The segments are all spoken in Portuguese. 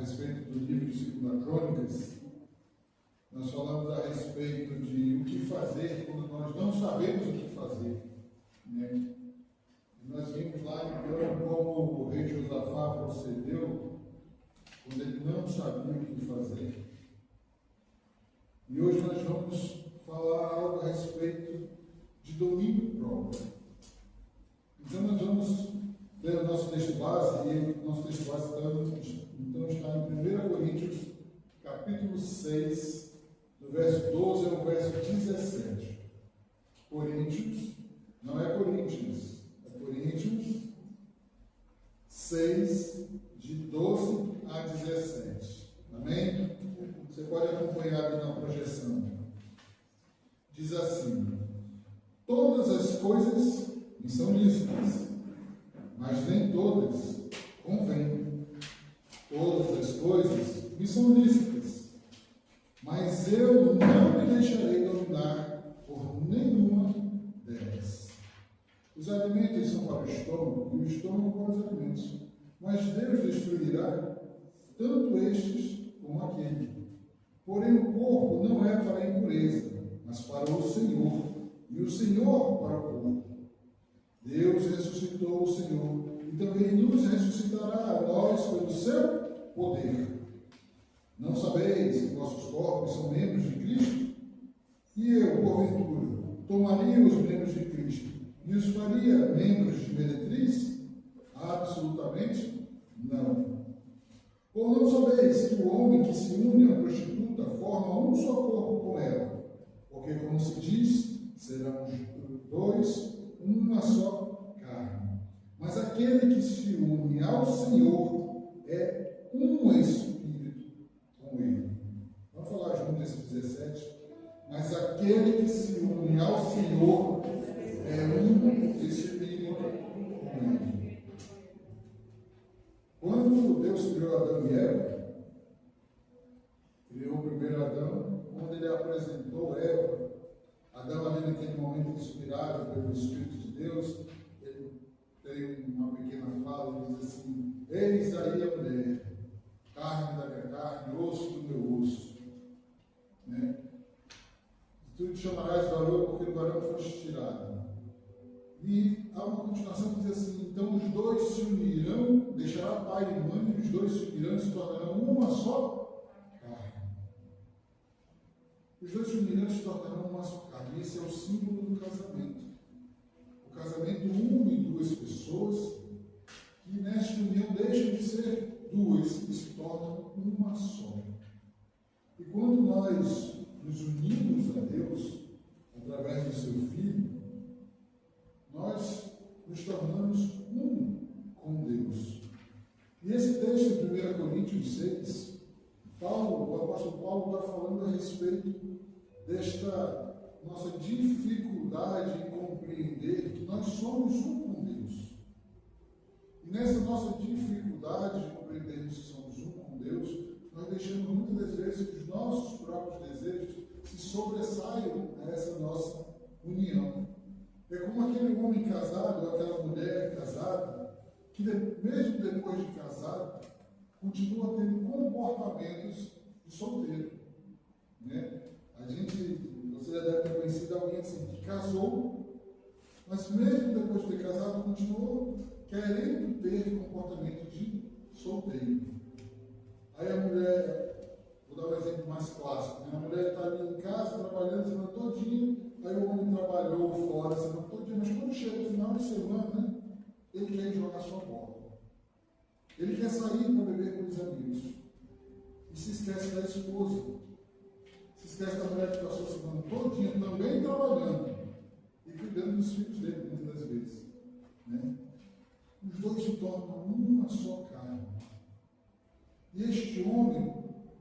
respeito do livro de 2 Crônicas, nós falamos a respeito de o que fazer quando nós não sabemos o que fazer, né? E nós vimos lá então como o rei Josafá procedeu quando ele não sabia o que fazer. E hoje nós vamos falar algo a respeito de domínio próprio. Então nós vamos ler o nosso texto base, e o nosso texto base então está em 1 Coríntios, capítulo 6, do verso 12 ao verso 17. Coríntios, não é Coríntios, é Coríntios 6, de 12 a 17. Amém? Você pode acompanhar ali na projeção. Diz assim: todas as coisas me são lícitas, mas nem todas convêm. Todas as coisas me são lícitas, mas eu não me deixarei dominar por nenhuma delas. Os alimentos são para o estômago e o estômago para os alimentos, mas Deus destruirá tanto estes como aquele. Porém, o corpo não é para a impureza, mas para o Senhor, e o Senhor para o corpo. Deus ressuscitou o Senhor, e também nos ressuscitará a nós pelo seu poder. Não sabeis que vossos corpos são membros de Cristo? E eu, porventura, tomaria os membros de Cristo e os faria membros de meretriz? Absolutamente não. Ou não sabeis que o homem que se une à prostituta forma um só corpo com ela? Porque, como se diz, serão os dois uma só carne. Mas aquele que se une ao Senhor é um espírito com ele. Vamos falar junto esse 17. Mas aquele que se une ao Senhor é um espírito com ele. Quando Deus criou Adão e Eva, criou o primeiro Adão, quando ele apresentou Eva, Adão ali naquele momento inspirado pelo Espírito de Deus, ele tem uma pequena fala, ele diz assim: eis aí a mulher, carne da minha carne, osso do meu osso, né? Tu te chamarás varão, porque do varão foste tirado. E há uma continuação que diz assim: então os dois se unirão, deixará pai e mãe, e os dois se unirão e se tornarão uma só carne. Os dois se unirão e se tornarão uma só carne. Esse é o símbolo do casamento. O casamento une duas pessoas que nesta união deixam de ser duas e se tornam uma só. E quando nós nos unimos a Deus através do seu Filho, nós nos tornamos um com Deus. E esse texto de 1 Coríntios 6, o apóstolo Paulo está falando a respeito desta nossa dificuldade em compreender que nós somos um com Deus. E nessa nossa dificuldade de compreendermos que somos um com Deus, nós deixamos muitas das vezes que os nossos próprios desejos se sobressaiam a essa nossa união. É como aquele homem casado, ou aquela mulher casada, que mesmo depois de casado, continua tendo comportamentos de solteiro, né? Você já deve ter conhecido alguém assim, que casou, mas mesmo depois de ter casado, continuou querendo ter comportamento de solteiro. Aí a mulher, vou dar um exemplo mais clássico, né? A mulher está ali em casa, trabalhando a semana todinha, aí o homem trabalhou fora a semana todinha, mas quando chega no final de semana, ele quer jogar sua bola. Ele quer sair para beber com os amigos. E se esquece da esposa. Se esquece da mulher que passou a semana todinha também trabalhando e cuidando dos filhos dele, muitas das vezes, né? Os dois se tornam uma só carne. E este homem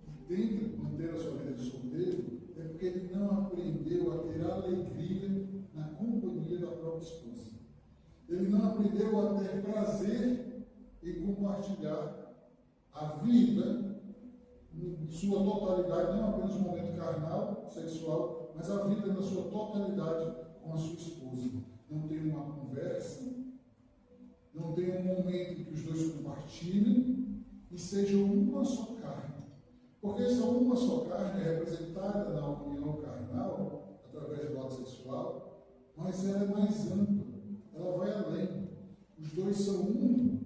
que tenta manter a sua vida de solteiro é porque ele não aprendeu a ter alegria na companhia da própria esposa. Ele não aprendeu a ter prazer em compartilhar a vida em sua totalidade, não apenas o momento carnal, sexual, mas a vida na sua totalidade com a sua esposa. Não tem uma conversa, não tem um momento em que os dois compartilhem e sejam uma só carne. Porque só uma só carne é representada na união carnal, através do ato sexual, mas ela é mais ampla, ela vai além. Os dois são um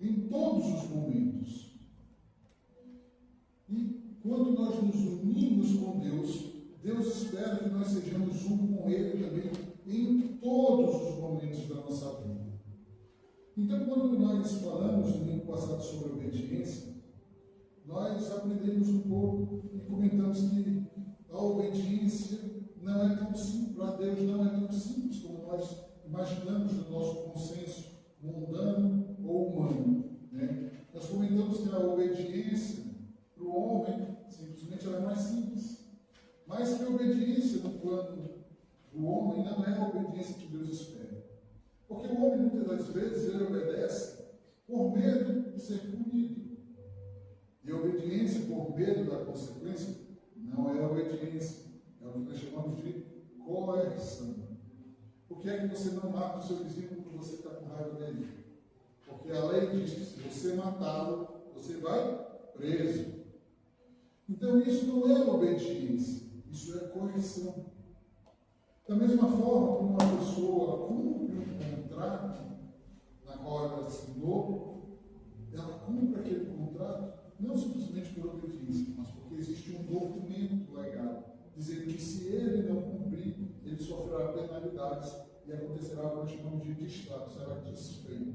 em todos os momentos. E quando nós nos unimos com Deus, Deus espera que nós sejamos um com Ele também em todos os momentos da nossa vida. Então, quando nós falamos no domingo passado sobre obediência, nós aprendemos um pouco e comentamos que a obediência não é tão simples, para Deus não é tão simples como nós imaginamos no nosso consenso mundano ou humano. Né? Nós comentamos que a obediência para o homem, simplesmente, ela é mais simples. Mas que a obediência no plano do homem não é a obediência que Deus espera. Porque o homem, muitas das vezes, ele obedece por medo de ser punido. E a obediência por medo da consequência não é obediência. É o que nós chamamos de coerção. Por que é que você não mata o seu vizinho porque você está com raiva dele? Porque a lei diz que se você matá-lo, você vai preso. Então isso não é obediência, isso é coerção. Da mesma forma que uma pessoa cumpre um contrato na qual ela assinou, ela cumpre aquele contrato não simplesmente por obediência, mas porque existe um documento legal dizendo que se ele não cumprir, ele sofrerá penalidades e acontecerá o que nós chamamos de distrato, será desfeito.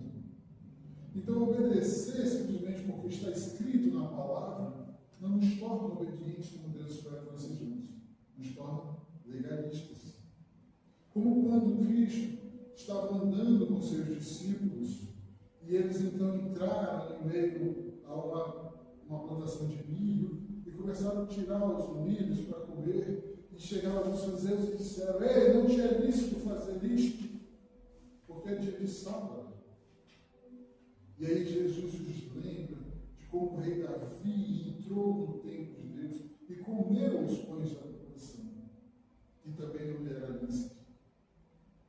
Então, obedecer simplesmente porque está escrito na palavra não nos torna obedientes como Deus espera que nós sejamos, nos torna legalistas. Como quando Cristo estava andando com seus discípulos e eles então entraram em meio a uma plantação de milho e começaram a tirar os milhos para comer e chegaram alguns fariseus e disseram: ei, não te é lícito fazer isto, porque é dia de sábado. E aí Jesus os lembra de como o rei Davi entrou no templo de Deus e comeu os pães da proposição, que também não lhe era lícito.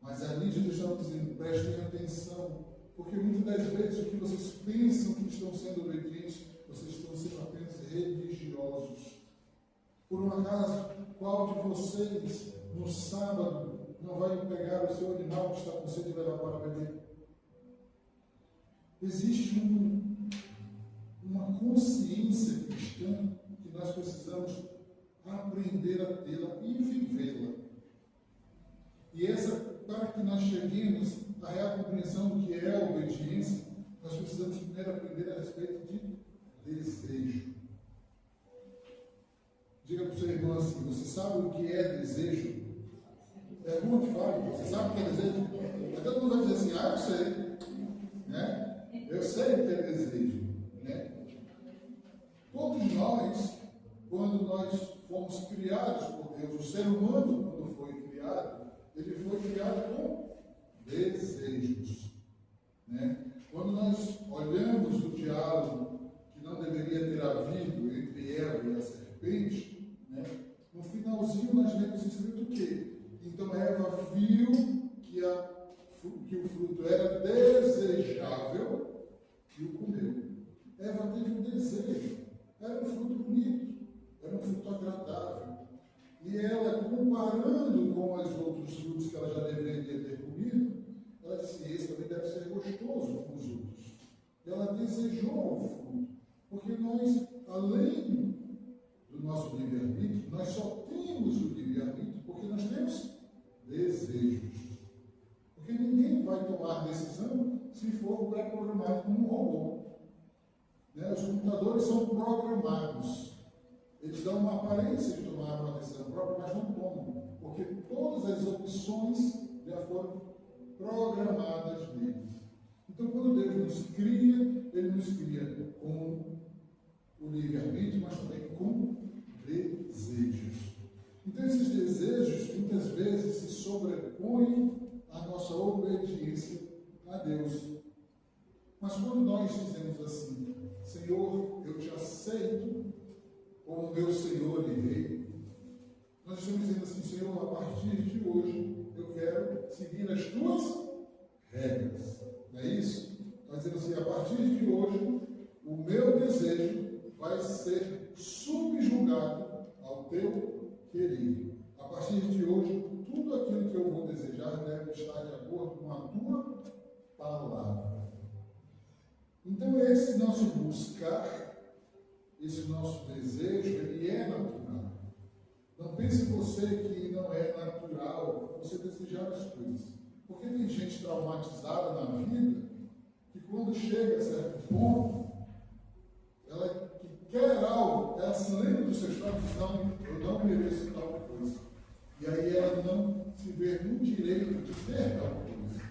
Mas ali Jesus estava dizendo: prestem atenção, porque muitas das vezes o que vocês pensam que estão sendo obedientes, vocês estão sendo apenas religiosos. Por um acaso, qual de vocês no sábado não vai pegar o seu animal que está com sede e levar para beber? Existe uma consciência cristã que nós precisamos aprender a tê-la e vivê-la. E para que nós cheguemos à real compreensão do que é a obediência, nós precisamos primeiro aprender a respeito de desejo. Diga para o seu irmão assim: você sabe o que é desejo? Pergunte, fale, você sabe o que é desejo? Aí todo mundo vai dizer assim: eu sei. Né? Eu sei o que é desejo. Né? Todos nós, quando nós fomos criados por Deus, o ser humano, quando foi criado, ele foi criado com desejos. Né? Quando nós olhamos o diálogo que não deveria ter havido entre Eva e a serpente, né? No finalzinho nós lemos escrito o quê? Então Eva viu que o fruto era desejável e o comeu. Eva teve um desejo, era um fruto bonito, era um fruto agradável. E ela, comparando com os outros frutos que ela já deveria ter comido, ela disse: esse também deve ser gostoso com os outros. Ela desejou o fruto, porque nós, além do nosso livre-arbítrio, nós só temos o livre-arbítrio porque nós temos desejos. Porque ninguém vai tomar decisão se for pré-programado como um robô. Né? Os computadores são programados. Eles dão uma aparência de tomar uma decisão própria, mas não tomam, porque todas as opções já foram programadas neles. Então, quando Deus nos cria, Ele nos cria com o livre-arbítrio, mas também com desejos. Então, esses desejos, muitas vezes, se sobrepõem à nossa obediência a Deus. Mas quando nós dizemos assim: Senhor, eu te aceito como meu Senhor e Rei, nós estamos dizendo assim: Senhor, a partir de hoje eu quero seguir as tuas regras. Não é isso? Nós dizemos assim: a partir de hoje o meu desejo vai vai ser subjugado ao teu querer. A partir de hoje, tudo aquilo que eu vou desejar deve estar de acordo com a tua palavra. Então, esse nosso buscar, esse nosso desejo, ele é natural. Não pense você que não é natural você desejar as coisas. Porque tem gente traumatizada na vida que quando chega a certo ponto, ela que quer algo, ela se lembra dos seus traumas e diz, não, eu não mereço tal coisa. E aí ela não se vê no direito de ter tal coisa.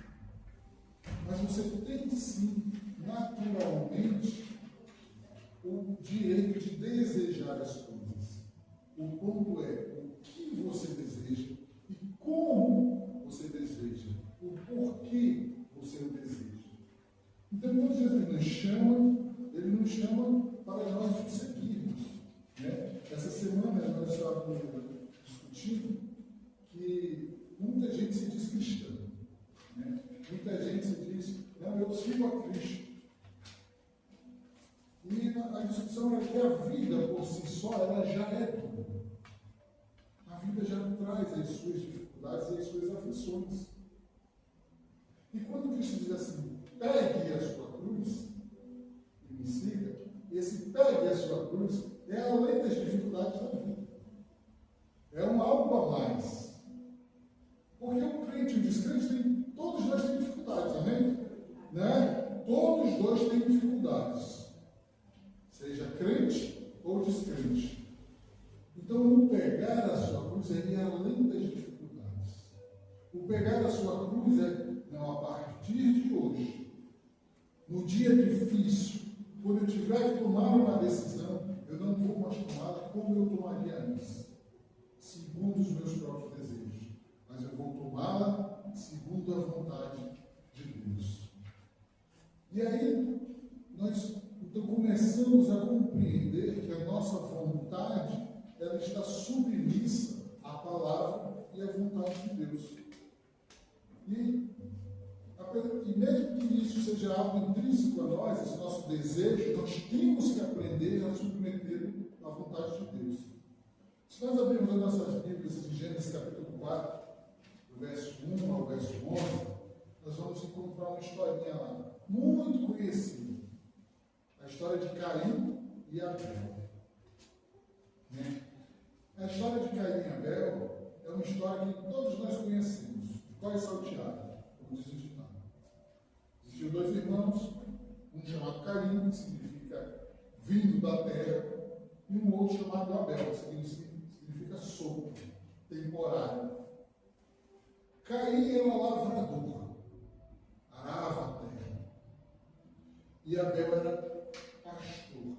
Mas você tem sim, naturalmente, o direito de desejar as coisas. O ponto é o que você deseja e como você deseja, o porquê você o deseja. Então, quando Jesus nos chama, ele nos chama para nós o seguirmos. Né? Essa semana nós estávamos discutindo que muita gente se diz cristã. Né? Muita gente se diz, não, eu sigo a Cristo. E a discussão é que a vida por si só, ela já é boa. A vida já traz as suas dificuldades e as suas aflições. E quando Cristo diz assim, pegue a sua cruz e me siga, esse pegue a sua cruz é além das dificuldades da vida. É um algo a mais. Porque o crente e o descrente, todos nós temos dificuldades, amém? Né? Todos dois têm dificuldades. Seja crente ou descrente. Então, o pegar a sua cruz é além das dificuldades. O pegar a sua cruz é, não, a partir de hoje, no dia difícil, quando eu tiver que tomar uma decisão, eu não vou mais tomá-la como eu tomaria antes, segundo os meus próprios desejos, mas eu vou tomá-la segundo a vontade de Deus. E aí, nós então começamos a compreender que a nossa vontade, ela está submissa à palavra e à vontade de Deus. E mesmo que isso seja algo intrínseco a nós, esse nosso desejo, nós temos que aprender a submeter à vontade de Deus. Se nós abrirmos as nossas Bíblias em Gênesis capítulo 4, do verso 1 ao verso 11, nós vamos encontrar uma historinha lá, muito conhecida. A história de Caim e Abel. Né? A história de Caim e Abel é uma história que todos nós conhecemos. Qual é salteado? Como diz o ditado. Existiam dois irmãos, um chamado Caim, que significa vindo da terra, e um outro chamado Abel, que significa solto, temporário. Caim era lavrador, arava a terra. E Abel era pastor,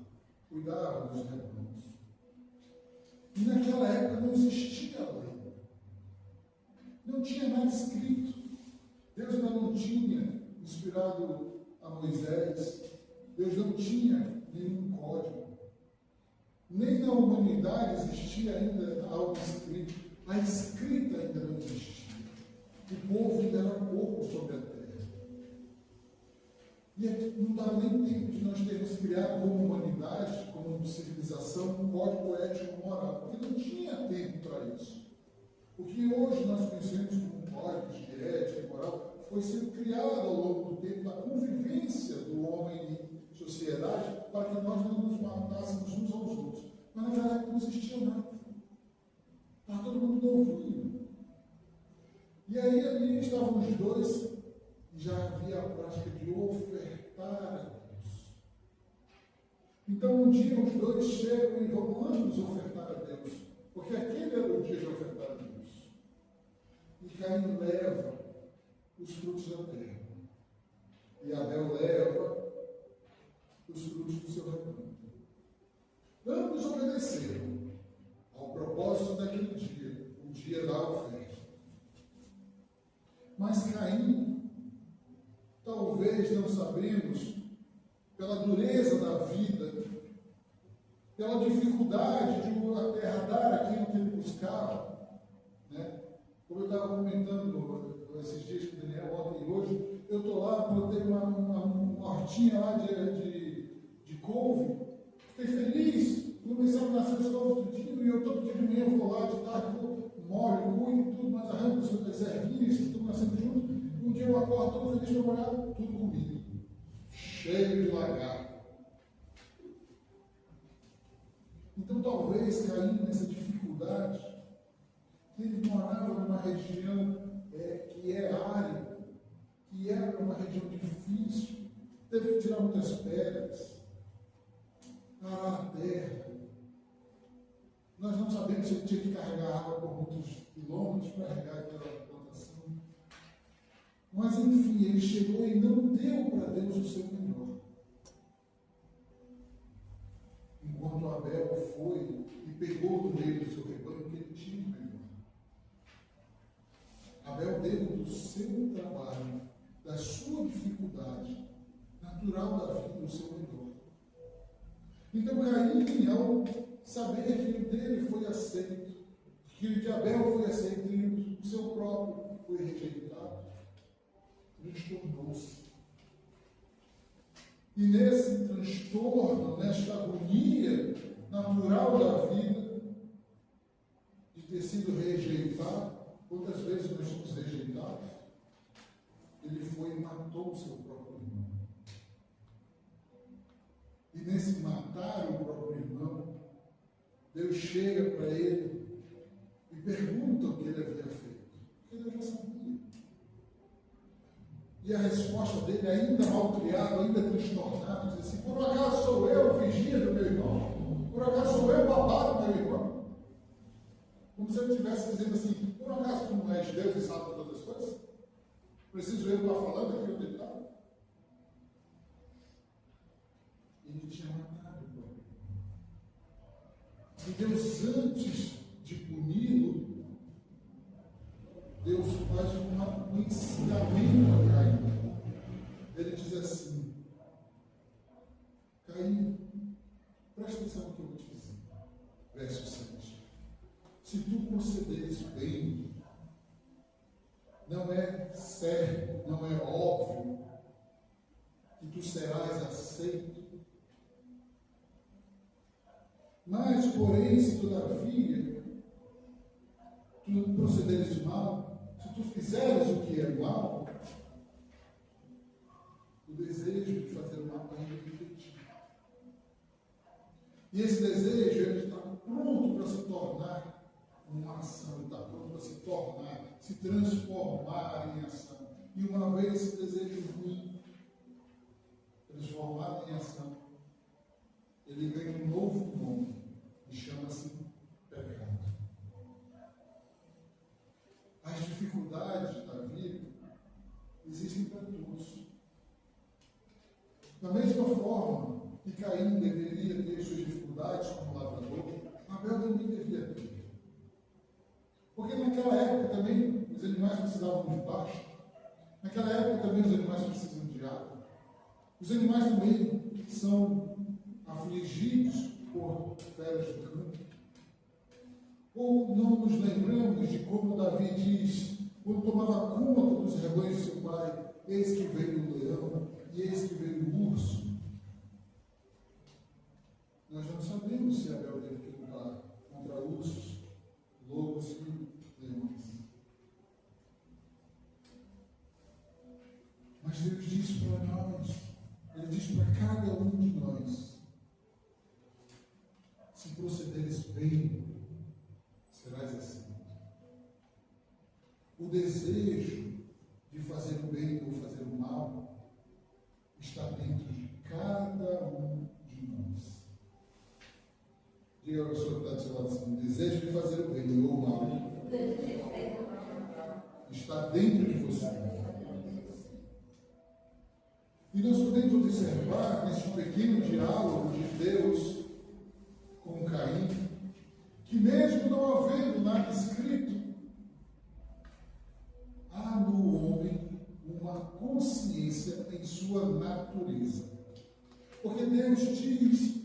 cuidava dos rebanhos. E naquela época não existia lei. Não tinha nada escrito. Deus ainda não tinha inspirado a Moisés. Deus não tinha nenhum código. Nem na humanidade existia ainda algo escrito. A escrita ainda não existia. O povo ainda era pouco sobre a terra. E não dava nem tempo de nós termos criado como humanidade, como civilização, um código ético-moral, porque não tinha tempo para isso. O que hoje nós conhecemos como códigos de ética e moral foi sendo criado ao longo do tempo da convivência do homem em sociedade para que nós não nos matássemos uns aos outros. Mas naquela época não existia nada. Estava todo mundo novinho. E aí ali estavam os dois. Já havia a prática de ofertar a Deus. Então um dia os dois chegam e vão, vamos ofertar a Deus, porque aquele era o dia de ofertar a Deus. E Caim leva os frutos da terra, e Abel leva os frutos do seu rebanho. Ambos obedeceram ao propósito daquele dia, o dia da oferta. Mas Caim, talvez não sabemos, pela dureza da vida, pela dificuldade de a terra dar aquilo que ele buscava, né? Como eu estava comentando esses dias com o Daniel, ontem e hoje, eu estou lá, plantei uma hortinha lá de couve, fiquei feliz começaram a nascer só outro dia, e eu todo dia de manhã vou lá, de tarde vou, molho, cuido, tudo, mas arranco as outras ervinhas, tudo nascendo junto. Um dia eu acordo todo feliz para olhar, tudo comido, cheio de lagarto. Então talvez caindo nessa dificuldade, ele morava numa região que é árida, que era uma região difícil, teve que tirar muitas pedras, arar a terra. Nós não sabemos se ele tinha que carregar água por muitos quilômetros para regar aquela plantação. Mas enfim, ele chegou e não deu para Deus o seu melhor. Enquanto Abel foi e pegou do meio do seu rebanho que ele tinha o melhor. Abel deu do seu trabalho, da sua dificuldade natural da vida, o seu melhor. Então Caim, ao saber que o dele foi aceito, que o de Abel foi aceito e o seu próprio foi rejeitado, transtornou-se. E nesse transtorno, nesta agonia natural da vida, de ter sido rejeitado, quantas vezes nós somos rejeitados, ele foi e matou o seu próprio irmão. E nesse matar o próprio irmão, Deus chega para ele e pergunta o que ele havia feito. Porque Deus já sabia. E a resposta dele, ainda mal criado, ainda transtornado, diz assim: por acaso sou eu o vigia do meu irmão? Por acaso sou eu o babado do meu irmão? Como se ele estivesse dizendo assim: por acaso tu não és Deus e sabe todas as coisas? Preciso eu estar falando aqui onde ele está? Ele tinha matado o próprio irmão. E Deus, antes de puni-lo, Deus faz um ensinamento a Caim. Ele diz assim: Caim, presta atenção no que eu vou te dizer. Verso 7. Se tu procederes bem, não é certo, não é óbvio que tu serás aceito. Mas, porém, se todavia tu procederes mal, se tu fizeres o que é mal, o desejo de fazer o mal vai repetir. E esse desejo, ele está pronto para se tornar uma ação, está pronto para se tornar, se transformar em ação. E uma vez esse desejo ruim transformado em ação, ele ganha um novo nome e chama-se pecado. As dificuldades da vida existem para todos. Da mesma forma que Caim deveria ter suas dificuldades como lavrador, Abel também devia ter. Porque naquela época também os animais precisavam de pasto. Naquela época também os animais precisam de água. Os animais também são afligidos por feras do campo. Ou não nos lembramos de como Davi diz, quando tomava conta dos rebanhos de seu pai: eis que veio o leão e eis que veio o urso. Nós não sabemos se Abel teve que lutar contra ursos, lobos e leões. Mas Deus diz para nós, Ele diz para cada um de nós: se procederes bem, serás aceito. O desejo de fazer o bem ou fazer o mal está dentro de cada um de nós. Diga ao pessoa que está do seu lado assim: o desejo de fazer o bem ou o mal está dentro de você. E nós podemos observar nesse pequeno diálogo de Deus com Caim, que mesmo não havendo nada escrito, há no homem uma consciência em sua natureza. Porque Deus diz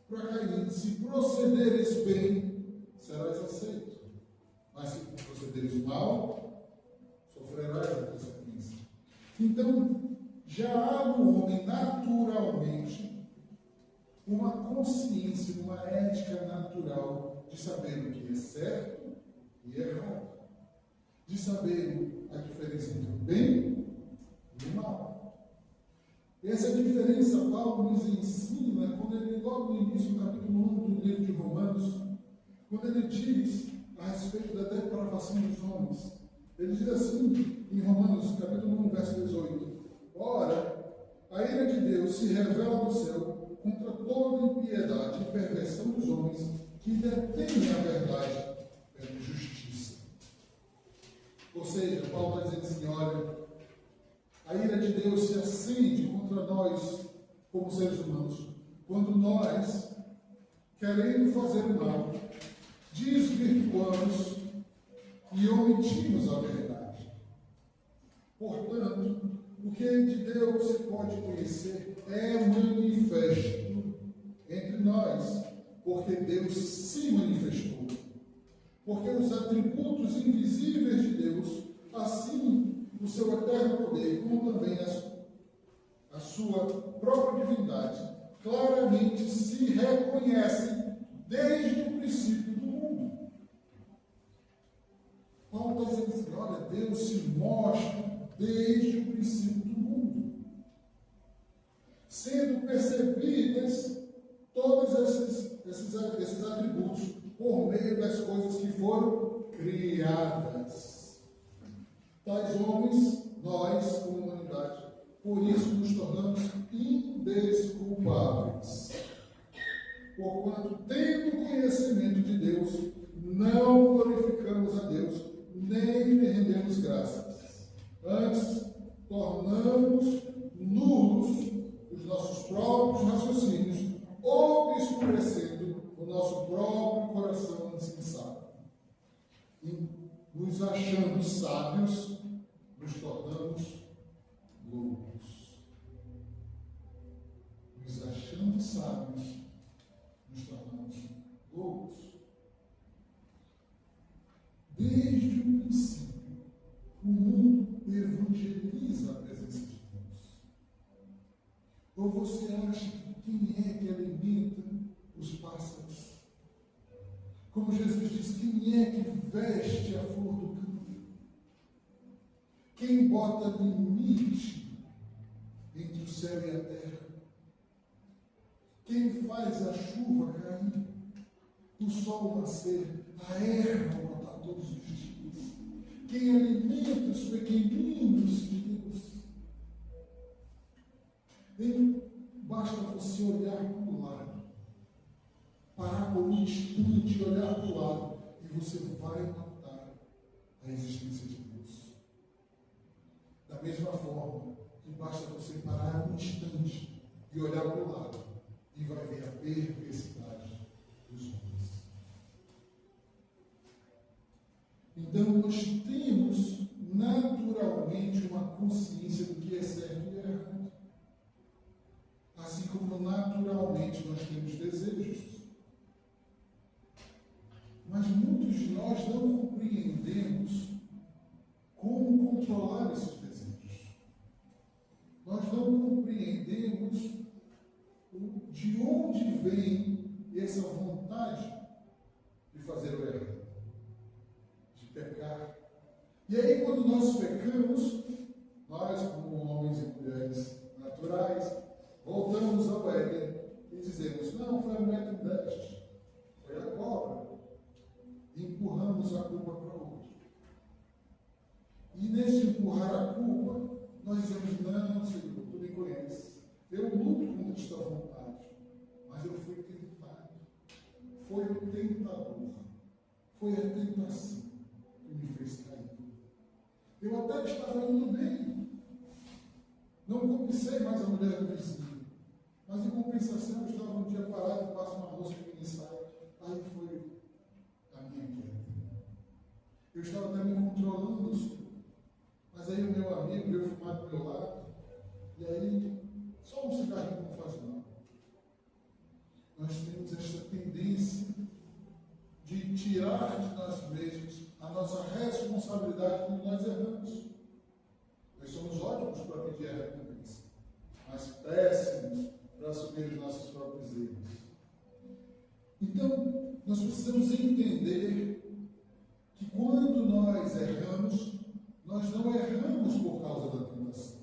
para Caim: se procederes bem, serás aceito. Mas se procederes mal, sofrerás a consequência. Então, já há no homem naturalmente uma consciência, uma ética natural de saber o que é certo e errado, de saber a diferença entre o bem e o mal. Essa diferença Paulo nos ensina quando ele, logo no início, no capítulo 1 do livro de Romanos, quando ele diz a respeito da depravação dos homens. Ele diz assim, em Romanos, capítulo 1, verso 18: Ora, a ira de Deus se revela do céu contra toda impiedade e perversão dos homens que detêm a verdade pela justiça. Ou seja, Paulo está dizendo assim, olha, a ira de Deus se acende contra nós, como seres humanos, quando nós, querendo fazer o mal, desvirtuamos e omitimos a verdade. Portanto, o que de Deus se pode conhecer é manifesto entre nós, porque Deus se manifestou. Porque os atributos invisíveis de Deus, assim o seu eterno poder, como também a sua própria divindade, claramente se reconhecem desde o princípio do mundo. Paulo está dizendo assim, olha, Deus se mostra desde o princípio do mundo, sendo percebidas todos esses atributos por meio das coisas que foram criadas. Tais homens, nós, como humanidade, por isso nos tornamos indesculpáveis. Porquanto, tendo conhecimento de Deus, não glorificamos a Deus, nem lhe rendemos graças. Antes, tornamos nulos os nossos próprios raciocínios, obscurecendo o nosso próprio coração insensato. E, nos achando sábios, nos tornamos loucos. Nos achando sábios, nos tornamos loucos. Desde o princípio, o mundo evangeliza a presença de Deus. Ou você acha que quem é que alimenta os pássaros? Como Jesus disse, quem é que veste a flor do campo? Quem bota limite entre o céu e a terra? Quem faz a chuva cair, o sol nascer, a erva brotar todos os dias? Quem alimenta os pequeninos de Deus? Basta você olhar para o lado, parar por um instante e olhar para o lado, e você vai notar a existência de Deus. Da mesma forma que basta você parar um instante e olhar para o lado, e vai ver a perversidade dos homens. Então, nós temos naturalmente uma consciência do que é certo e errado. Assim como naturalmente nós temos desejos. Mas muitos de nós não compreendemos como controlar esses desejos. Nós não compreendemos de onde vem essa vontade de fazer o errado, de pecar. E aí, quando nós pecamos, nós, como homens e mulheres naturais, voltamos ao Éden e dizemos, não, foi a mulher que deste, foi a cobra. E empurramos a culpa para o outro. E nesse empurrar a culpa, nós dizemos, não, Senhor, tu me conheces. Eu luto contra esta vontade, mas eu fui tentado. Foi o tentador. Foi a tentação que me fez cair. Eu até estava indo bem. Não copicei mais a mulher do vizinho. Mas em compensação, eu estava um dia parado e passo uma moça que me sai. Aí foi a minha queda. Eu estava até me controlando, mas aí o meu amigo veio fumar do meu lado. E aí, só um cigarrinho não faz mal. Nós temos esta tendência de tirar de nós mesmos a nossa responsabilidade quando nós erramos. Nós somos ótimos para pedir a recompensa, mas péssimos para assumir os nossos próprios erros. Então, nós precisamos entender que quando nós erramos, nós não erramos por causa da tentação.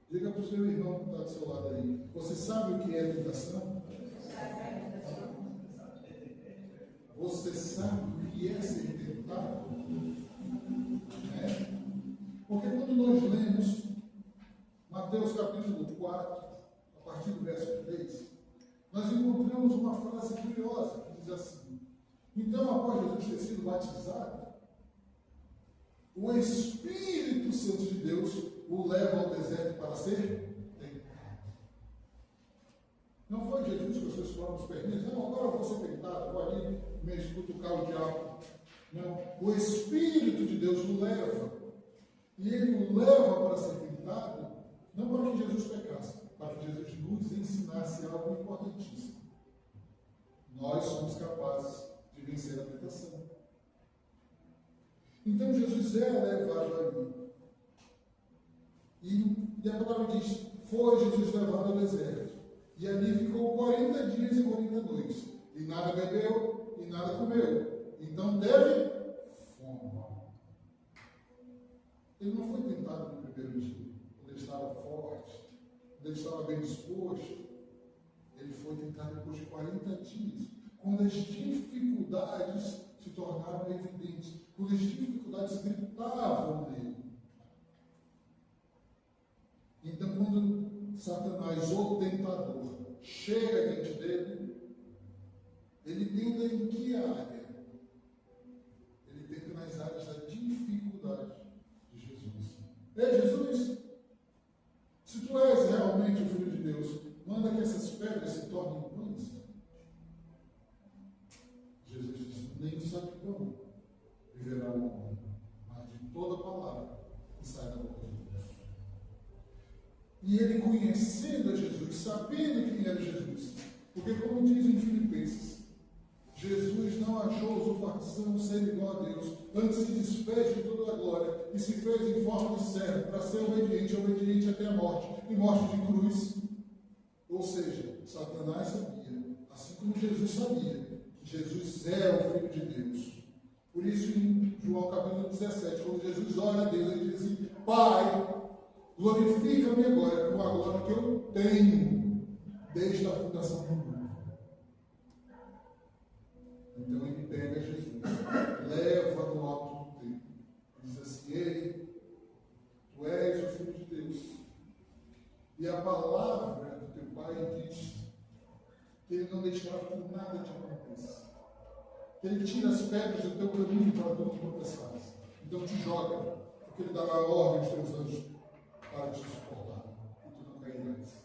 Diga para o seu irmão que está do seu lado aí: você sabe o que é tentação? Você sabe o que é ser tentado? É? Porque quando nós lemos Mateus capítulo 4, a partir do verso 3, nós encontramos uma frase curiosa que diz assim: então, após Jesus ter sido batizado, o Espírito Santo de Deus o leva ao deserto para ser tentado. Não foi Jesus com os seus próprios perninhos: não, agora eu vou ser tentado, vou ali me cutucar o diabo. Não, o Espírito de Deus o leva. E ele o leva para ser tentado, não para que Jesus pecasse, para que Jesus nos ensinasse algo importantíssimo. Nós somos capazes de vencer a tentação. Então Jesus é levado ali. E a palavra diz: foi Jesus levado ao deserto. E ali ficou 40 dias e 40 noites. E nada bebeu e nada comeu. Então teve fome. Ele não foi tentado no primeiro dia, quando ele estava forte, quando ele estava bem disposto. Ele foi tentado depois de 40 dias, quando as dificuldades se tornaram evidentes, quando as dificuldades gritavam nele. Então, quando Satanás, o tentador, chega diante dele, ele tenta em que área? Ele tenta nas áreas da dificuldade de Jesus. Ei, Jesus, se tu és realmente o Filho de Deus, manda que essas pedras se tornem pães. Jesus disse: nem só de pão viverá o homem, mas de toda palavra que sai da boca de Deus. E ele, conhecendo a Jesus, sabendo quem era Jesus, porque, como diz em Filipenses, Jesus não achou usurpação ser igual a Deus, antes se desfez de toda a glória e se fez em forma de servo, para ser obediente até a morte, e morte de cruz. Ou seja, Satanás sabia, assim como Jesus sabia, que Jesus é o Filho de Deus. Por isso, em João capítulo 17, quando Jesus ora a Deus, ele diz assim: Pai, glorifica-me agora com a glória que eu tenho desde a fundação do mundo. Então ele pega Jesus, leva no alto do templo, diz assim: ei, tu és o Filho de Deus. E a palavra do teu Pai diz que ele não deixará que nada te aconteça, que ele tira as pedras do teu caminho para tu não tropeçares. Então te joga, porque ele dará ordem aos teus anjos para te suportar, e tu não cairás.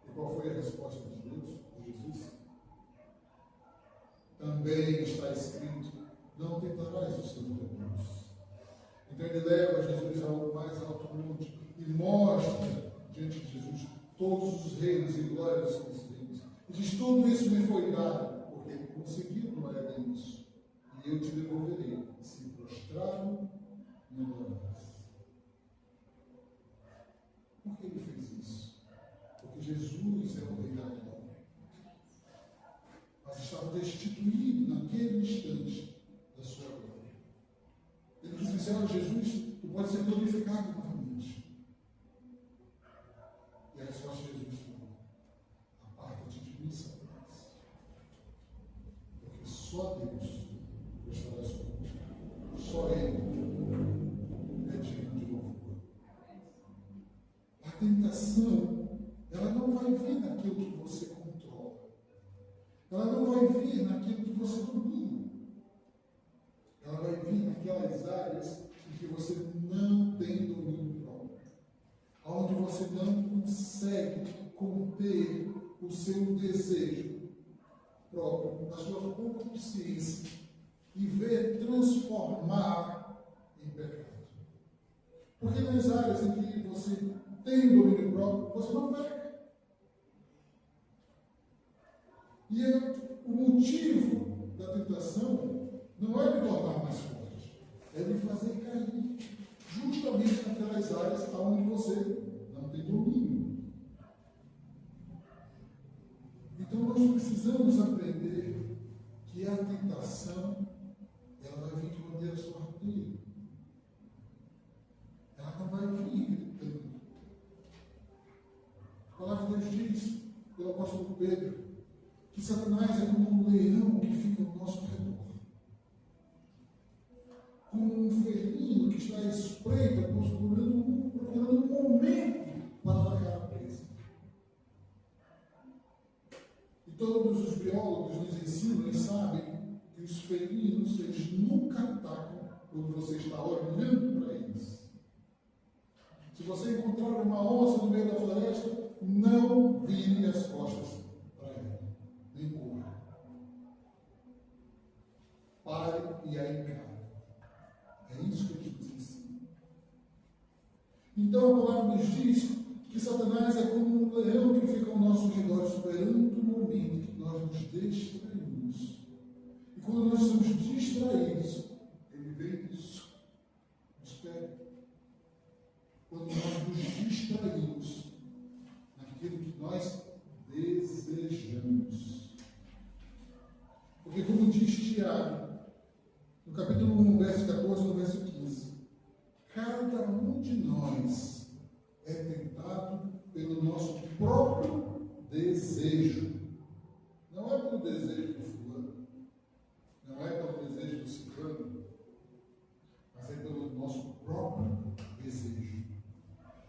E qual foi a resposta de Deus, de Jesus? Também está escrito: não tentarás os teus irmãos. Então ele leva Jesus ao mais alto monte e mostra diante de Jesus todos os reinos e glórias dos seus reinos. E diz: tudo isso me foi dado, porque ele conseguiu glória nisso. E eu te devolverei, se prostrado me adorarás. Por que ele fez isso? Porque Jesus é o Rei da glória. Mas estava destituído naquele instante da sua glória. Ele disse: Senhor Jesus, tu pode ser glorificado novamente. E a resposta de Jesus foi: aparta-te de mim, Satanás, porque só Deus prestará sua conta. Só Ele é digno de louvor. A tentação, ela não vai vir naquilo que você controla. Ela não vai vir naquilo que você domina. Ela vai vir naquelas áreas em que você não tem domínio próprio, onde você não consegue conter o seu desejo próprio, a sua consciência, e ver transformar em pecado. Porque nas áreas em que você tem domínio próprio, você não peca. E o motivo da tentação não é me tornar mais forte, é me fazer cair justamente naquelas áreas onde você não tem de domínio. Então nós precisamos aprender que a tentação, ela vai vir de maneira sorrateira. Ela não vai vir gritando. A palavra de Deus diz, pelo apóstolo Pedro, que Satanás é como um leão que fica ao nosso redor. Como um felino que está à espreita, procurando um momento para atacar a presa. E todos os biólogos nos ensinam e sabem que os felinos, eles nunca atacam quando você está olhando para eles. Se você encontrar uma onça no meio da floresta, não vire as costas para ela, nem corra. Pare e a encare. É isso que eles nos ensinam. Então a palavra nos diz que Satanás é como um leão que fica ao nosso redor, esperando o momento que nós nos distraímos. E quando nós somos distraídos, ele vem nos pega. Quando nós nos distraímos naquilo que nós desejamos. Porque como diz Tiago, no capítulo 1, verso 14, no verso 15, cada um de nós é tentado pelo nosso próprio desejo. Não é pelo desejo do fulano, não é pelo desejo do ciclano, mas é pelo nosso próprio desejo.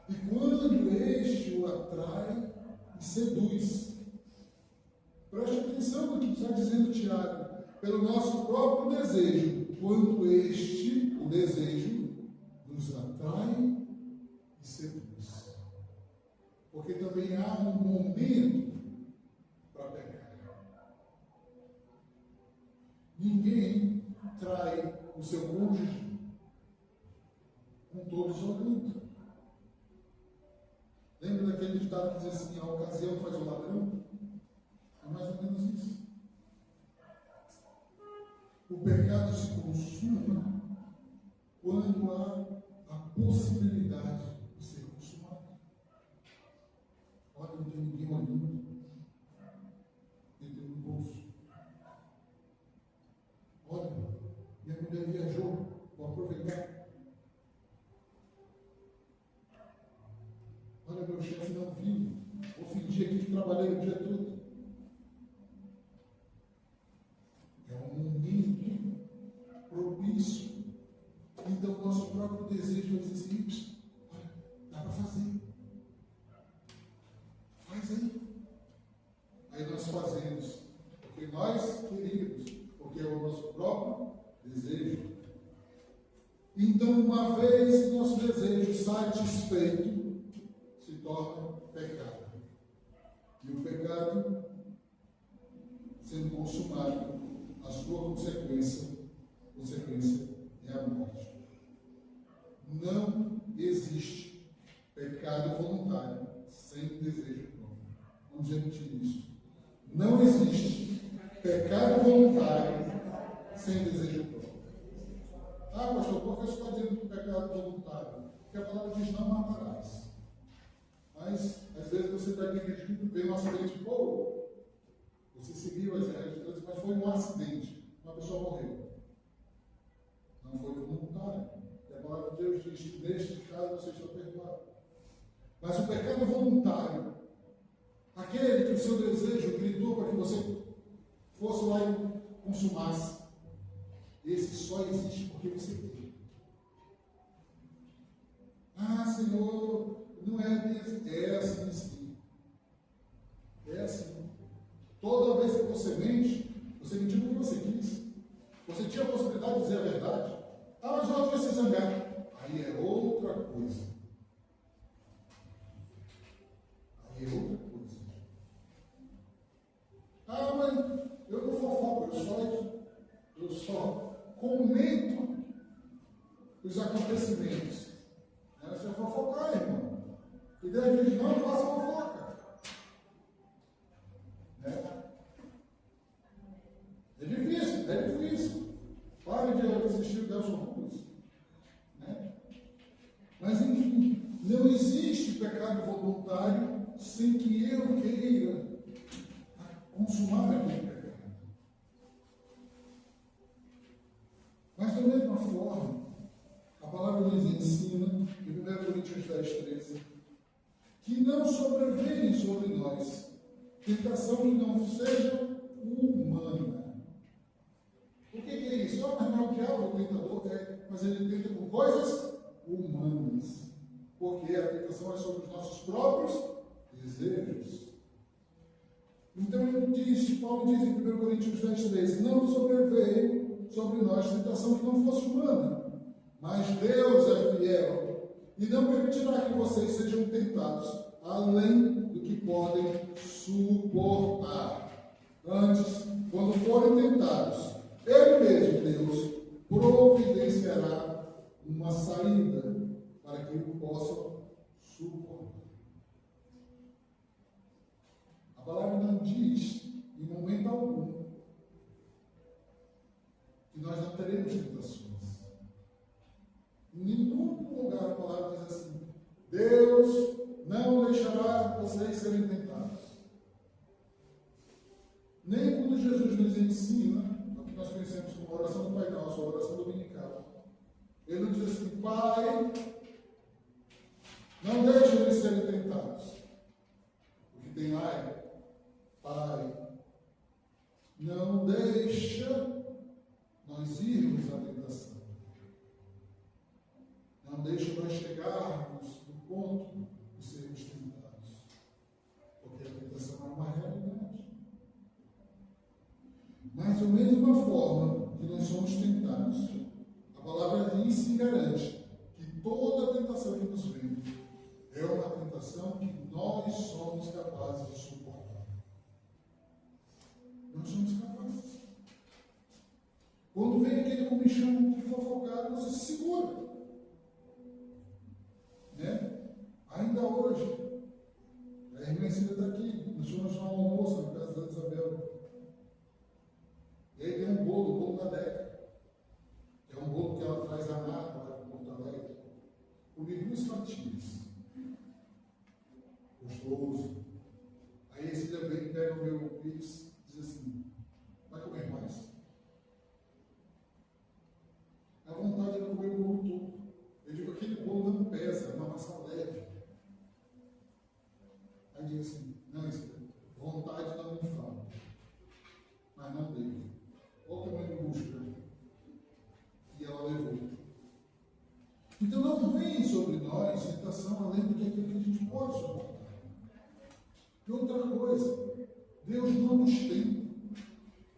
E quando este o atrai e seduz, preste atenção no que está dizendo Tiago, pelo nosso próprio desejo, quando este, o desejo, nos atrai e seduz. Porque também há um momento para pecar. Ninguém trai o seu cônjuge com todos olhando. Lembra daquele ditado que diz assim, a ocasião faz o ladrão? É mais ou menos isso. O pecado se consuma quando há a possibilidade de ser consumado. Olha, não tem ninguém olhando. Ele tem um bolso. Olha, minha mulher viajou, vou aproveitar. Olha, meu chefe não viu. Vou fingir aqui que trabalhei o dia todo. É um momento propício. Então, o nosso próprio desejo vai dizer assim: olha, dá para fazer. Faz aí. Aí nós fazemos. Porque nós queríamos. Porque é o nosso próprio desejo. Então, uma vez nosso desejo satisfeito, se torna pecado. E o pecado, sendo consumado, a sua consequência é a morte. Não existe pecado voluntário sem desejo próprio. Vamos repetir isso. Não existe pecado voluntário sem desejo próprio. Ah, pastor, por que você está dizendo que pecado voluntário? Porque a palavra diz: não matarás. Mas, às vezes, você está dirigindo, vem um acidente, pô, você seguiu as regras de trânsito, mas foi um acidente, uma pessoa morreu. Não foi voluntário. E a palavra de Deus diz que, neste caso, você está perdoado. Mas o pecado voluntário, aquele que o seu desejo gritou para que você fosse lá e consumasse, esse só existe porque você quer. Ah, Senhor, não é assim. É assim sim. É assim. Toda vez que você mente, você mentiu porque você quis. Você tinha a possibilidade de dizer a verdade. Ah, mas o outro vai se zangar. Aí é outra coisa. Aí é outra coisa. Ah, mas eu não fofoco, eu só comento os acontecimentos. Você é fofocar, irmão. E Deus diz: não faça fofoca. Né? É difícil. Pare de assistir o Nelson Rubens. Né? Mas, enfim, não existe pecado voluntário. eu queira consumar aquele pecado. Mas da mesma forma, a palavra nos ensina, em 1 Coríntios 10:13, que não sobreveio sobre nós tentação que não seja humana. O que é isso? Mas não é o diabo, o tentador, mas ele tenta com coisas humanas. Porque a tentação é sobre os nossos próprios desejos. Então Paulo diz em 1 Coríntios 10:13, não sobreveio sobre nós tentação que não fosse humana, mas Deus é fiel e não permitirá que vocês sejam tentados além do que podem suportar. Antes, quando forem tentados, Ele mesmo, Deus, providenciará uma saída para que o possam suportar. A palavra não diz, em momento algum, que nós não teremos tentações. Em nenhum lugar a palavra diz assim: Deus não deixará vocês serem tentados. Nem quando Jesus nos ensina, o que nós conhecemos como a oração do Pai Nosso, a oração dominical, Ele nos diz assim: Pai, não deixe eles serem tentados. O que tem lá é: Pai, não deixa nós irmos à tentação. Não deixa nós chegarmos no ponto de sermos tentados. Porque a tentação é uma realidade. Mas da mesma forma que nós somos tentados, a palavra diz e garante que toda tentação que nos vem é uma tentação que nós somos capazes de suportar. Nós somos capazes. Quando vem aquele comichão de fofocado, você se segura. Né? Ainda hoje, a irmã Cida está aqui, nós fomos um almoço na casa da Isabel. E aí tem um bolo da Deca. É um bolo que ela traz a nata lá para Porto Alegre. Comi 2 fatias. Gostoso. Aí a Cida vem, pega o meu pix e diz assim: vai comer mais? A vontade era comer o bolo todo. Eu digo: aquele bolo não pesa, é uma massa leve. Aí diz assim: não, Cida, vontade não me falta, mas não devo. Olha o tamanho do bucho. E ela levou. Então não vem sobre nós tentação além do que aquilo que a gente pode suportar. E outra coisa, Deus não nos tenta.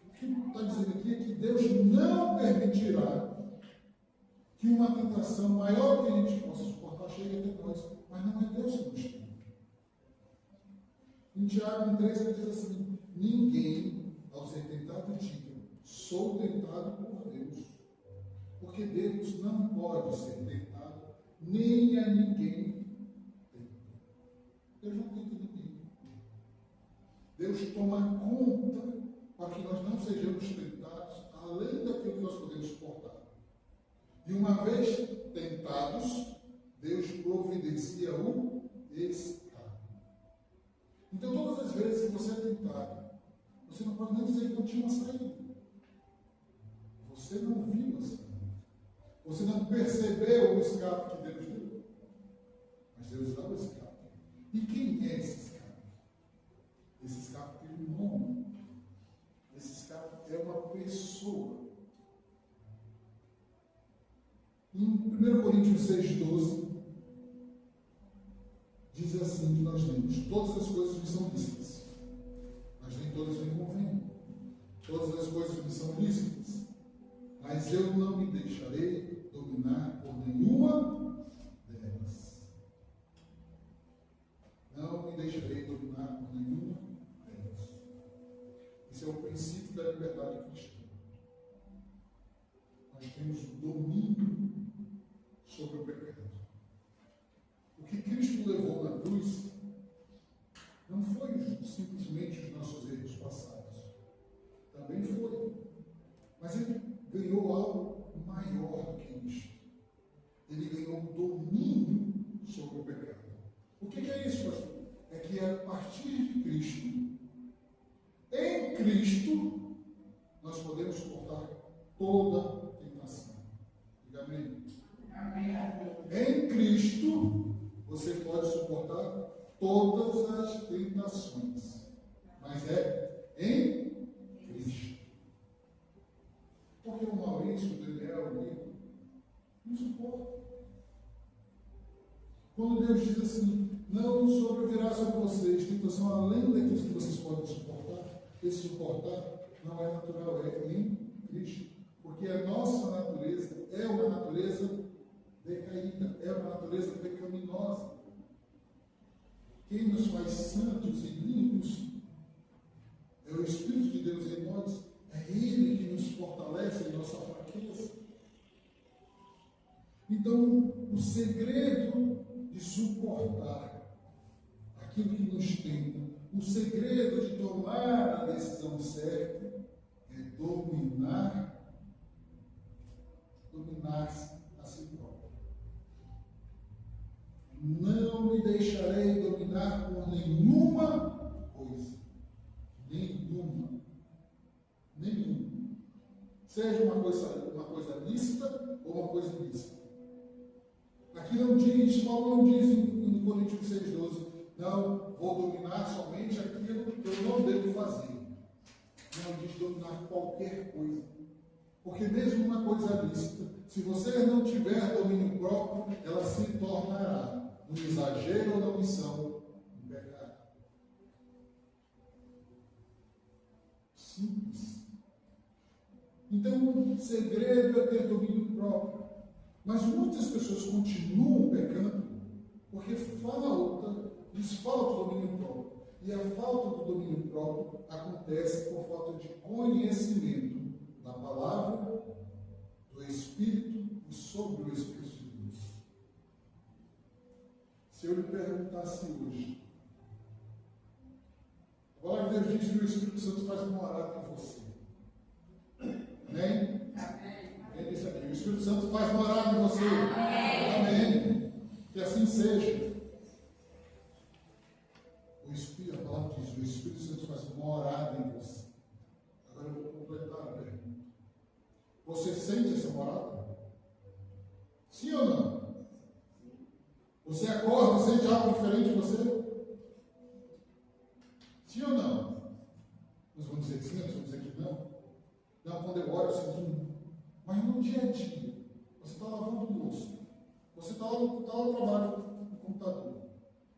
O que está dizendo aqui é que Deus não permitirá que uma tentação maior do que a gente possa suportar chegue até nós. Mas não é Deus que nos tenta. Em Tiago 3 ele diz assim: ninguém, ao ser tentado, diga: sou tentado por Deus. Porque Deus não pode ser tentado, nem a ninguém tenta. Deus não tenta ninguém. Deus toma conta para que nós não sejamos tentados além daquilo que nós podemos suportar. E uma vez tentados, Deus providencia o escape. Então, todas as vezes que você é tentado, você não pode nem dizer que não tinha uma saída. Você não viu a saída. Você não percebeu o escape que Deus deu. Mas Deus dá o escape. E quem é esse escape? Esse escape tem um nome. Esse escape é uma pessoa. Em 1 Coríntios 6,12, diz assim que nós lemos: todas as coisas me são lícitas, mas nem todas me convêm. Todas as coisas me são lícitas, mas eu não me deixarei dominar por nenhuma delas. Não me deixarei dominar por nenhuma delas. Esse é o princípio da liberdade cristã. Nós temos domínio sobre o pecado. O que Cristo levou na cruz não foi simplesmente os nossos erros passados. Também foi. Mas ele ganhou algo maior do que isto. Ele ganhou domínio sobre o pecado. O que é isso, pastor? É que que a partir de Cristo, em Cristo, nós podemos suportar toda tentação. Diga amém. Em Cristo, você pode suportar todas as tentações, mas é em Cristo. Porque o Maurício, o Daniel, o Nico, não suporta. Quando Deus diz assim, não sobrevirá sobre vocês tentação além daquilo que vocês podem suportar, esse suportar não é natural, é em Cristo. Porque a nossa natureza é uma natureza decaída, é uma natureza pecaminosa. Quem nos faz santos e limpos é o Espírito de Deus em nós, é Ele que nos fortalece em nossa fraqueza. Então, o segredo de suportar aquilo que nos tenta, o segredo de tomar a decisão certa é dominar-se a si próprio. Não me deixarei dominar por nenhuma coisa. Nenhuma. Seja uma coisa lícita ou uma coisa ilícita. Aqui não diz, Paulo não diz em Coríntios 6,12, não, vou dominar somente aquilo que eu não devo fazer. Não, diz dominar qualquer coisa. Porque mesmo uma coisa lícita, se você não tiver domínio próprio, ela se tornará um exagero ou uma omissão, um pecado. Simples. Então, o segredo é ter domínio próprio. Mas muitas pessoas continuam pecando porque lhes falta o domínio próprio. E a falta do domínio próprio acontece por falta de conhecimento da palavra, do Espírito e sobre o Espírito de Deus. Se eu lhe perguntasse hoje, a palavra de Deus diz que o Espírito Santo faz morada em você. Amém? Quem disse aqui? O Espírito Santo faz morada em você. Amém. Que assim seja. A palavra diz, o Espírito Santo faz morada em você. Agora eu vou completar a pergunta. Você sente essa morada? Sim ou não? Você acorda e sente algo diferente em você? Sim ou não? Nós vamos dizer que sim, nós vamos dizer que não. Não, quando eu oro eu sinto um. Mas no dia a dia, você está lavando o louça, você está lá no trabalho no computador,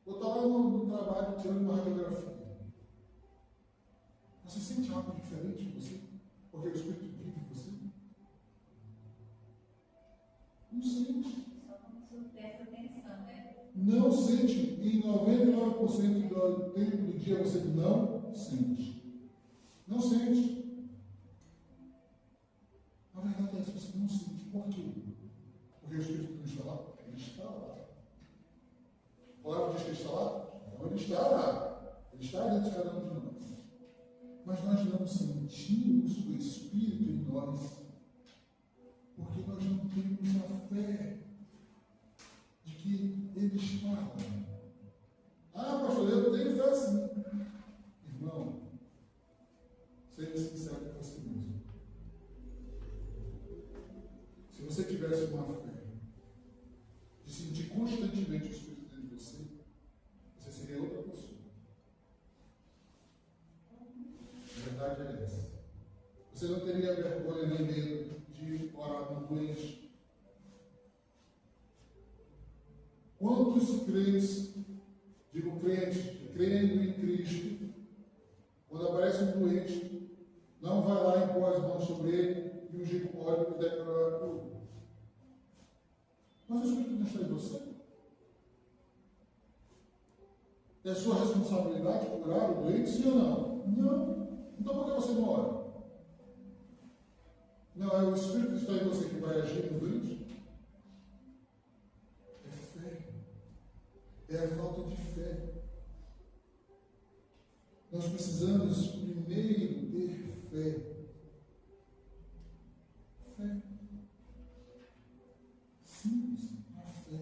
ou está lá no trabalho tirando uma radiografia. Você sente algo diferente em você? Porque o Espírito vive em você? Não sente. Só quando você presta atenção, né? Não sente. Em 99% do tempo do dia você não sente. Não sente. A verdade é que você não sente. Por quê? Porque o Espírito não está lá? Ele está lá. A palavra diz que ele está lá? Não, ele está lá. Ele está dentro de cada um de nós. Mas nós não sentimos o Espírito em nós, porque nós não temos a fé de que ele está lá. Ah, pastor, eu tenho fé sim. Irmão, seja sincero com você mesmo. Se você tivesse uma fé de sentir constantemente o Espírito dentro de você, você seria outra pessoa. A verdade é essa. Você não teria vergonha nem medo de orar com doente. Quantos crentes, digo crente, crendo em Cristo, quando aparece um doente, não vai lá e impor as mãos sobre ele e ungir com óleo e declarar a cura? Mas o Espírito não está em você. É sua responsabilidade curar o doente, sim ou não? Não. Então por que você não ora? Não, é o Espírito que está em você que vai agir no doente? É fé. É a falta de fé. Nós precisamos primeiro ter fé. Fé. Simples, a fé.